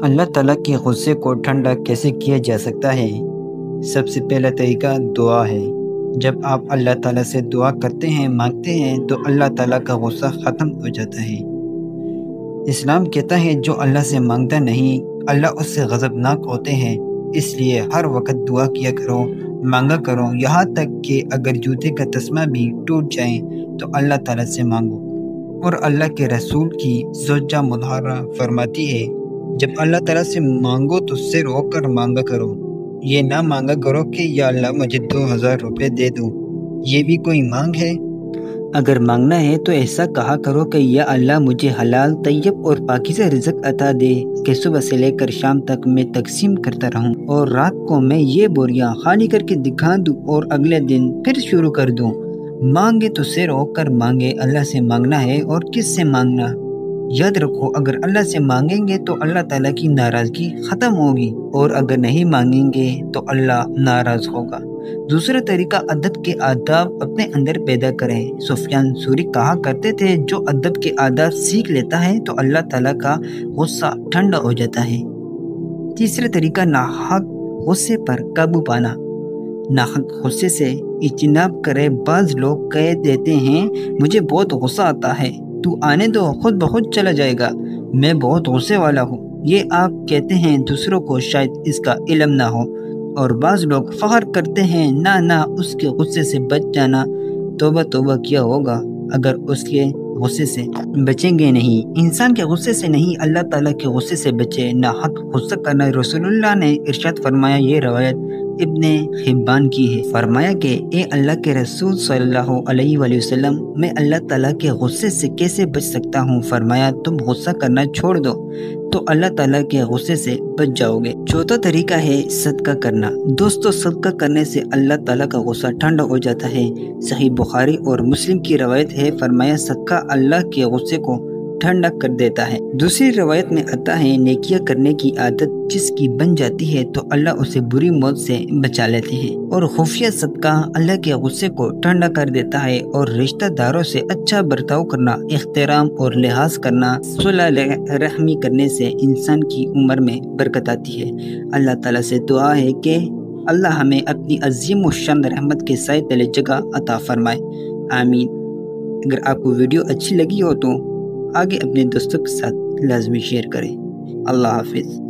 اللہ تعالیٰ کے غصے کو ٹھنڈا کیسے کیا جا سکتا ہے؟ سب سے پہلا طریقہ دعا ہے۔ جب آپ اللہ تعالیٰ سے دعا کرتے ہیں، مانگتے ہیں، تو اللہ تعالیٰ کا غصہ ختم ہو جاتا ہے۔ اسلام کہتا ہے جو اللہ سے مانگتا نہیں، اللہ اس سے غضبناک ہوتے ہیں۔ اس لیے ہر وقت دعا کیا کرو، مانگا کرو، یہاں تک کہ اگر جوتے کا تسمہ بھی ٹوٹ جائیں تو اللہ تعالیٰ سے مانگو۔ اور اللہ کے رسول کی زوجہ مطہرہ فرماتی ہے، جب اللہ تعالیٰ سے مانگو تو سر ہو کر مانگا کرو، یہ نہ مانگا کرو کہ یا اللہ مجھے 2000 روپے دے دو، یہ بھی کوئی مانگ ہے؟ اگر مانگنا ہے تو ایسا کہا کرو کہ یا اللہ مجھے حلال، طیب اور پاکیزہ رزق عطا دے کہ صبح سے لے کر شام تک میں تقسیم کرتا رہوں، اور رات کو میں یہ بوریاں خالی کر کے دکھا دوں اور اگلے دن پھر شروع کر دوں۔ مانگے تو سر ہو کر مانگے، اللہ سے مانگنا ہے اور کس سے مانگنا؟ یاد رکھو، اگر اللہ سے مانگیں گے تو اللہ تعالیٰ کی ناراضگی ختم ہوگی، اور اگر نہیں مانگیں گے تو اللہ ناراض ہوگا۔ دوسرا طریقہ ادب کے آداب اپنے اندر پیدا کریں۔ سفیان ثوری کہا کرتے تھے، جو ادب کے آداب سیکھ لیتا ہے تو اللہ تعالیٰ کا غصہ ٹھنڈا ہو جاتا ہے۔ تیسرا طریقہ ناحق غصے پر قابو پانا۔ ناحق غصے سے اجتناب کرے۔ بعض لوگ کہہ دیتے ہیں مجھے بہت غصہ آتا ہے، تو آنے دو، خود بخود چلا جائے گا، میں بہت غصے والا ہوں۔ یہ آپ کہتے ہیں، دوسروں کو شاید اس کا علم نہ ہو۔ اور بعض لوگ فخر کرتے ہیں، نہ اس کے غصے سے بچ جانا، توبہ توبہ کیا ہوگا اگر اس کے غصے سے بچیں گے نہیں۔ انسان کے غصے سے نہیں، اللہ تعالیٰ کے غصے سے بچے۔ ناحق غصہ کرنا، رسول اللہ نے ارشاد فرمایا، یہ روایت ابن حبان کی ہے، فرمایا کہ اے اللہ کے رسول صلی اللہ علیہ وآلہ وسلم، میں اللہ تعالیٰ کے غصے سے کیسے بچ سکتا ہوں؟ فرمایا تم غصہ کرنا چھوڑ دو تو اللہ تعالیٰ کے غصے سے بچ جاؤ گے۔ چوتھا طریقہ ہے صدقہ کرنا۔ دوستو، صدقہ کرنے سے اللہ تعالیٰ کا غصہ ٹھنڈا ہو جاتا ہے۔ صحیح بخاری اور مسلم کی روایت ہے، فرمایا صدقہ اللہ کے غصے کو ٹھنڈا کر دیتا ہے۔ دوسری روایت میں آتا ہے، نیکیاں کرنے کی عادت جس کی بن جاتی ہے تو اللہ اسے بری موت سے بچا لیتے ہیں۔ اور خفیہ صدقہ اللہ کے غصے کو ٹھنڈا کر دیتا ہے۔ اور رشتہ داروں سے اچھا برتاؤ کرنا، احترام اور لحاظ کرنا، صلہ رحمی کرنے سے انسان کی عمر میں برکت آتی ہے۔ اللہ تعالیٰ سے دعا ہے کہ اللہ ہمیں اپنی عظیم الشان رحمت کے سائے تلے جگہ عطا فرمائے، آمین۔ اگر آپ کو ویڈیو اچھی لگی ہو تو آگے اپنے دوستوں کے ساتھ لازمی شیئر کریں۔ اللہ حافظ۔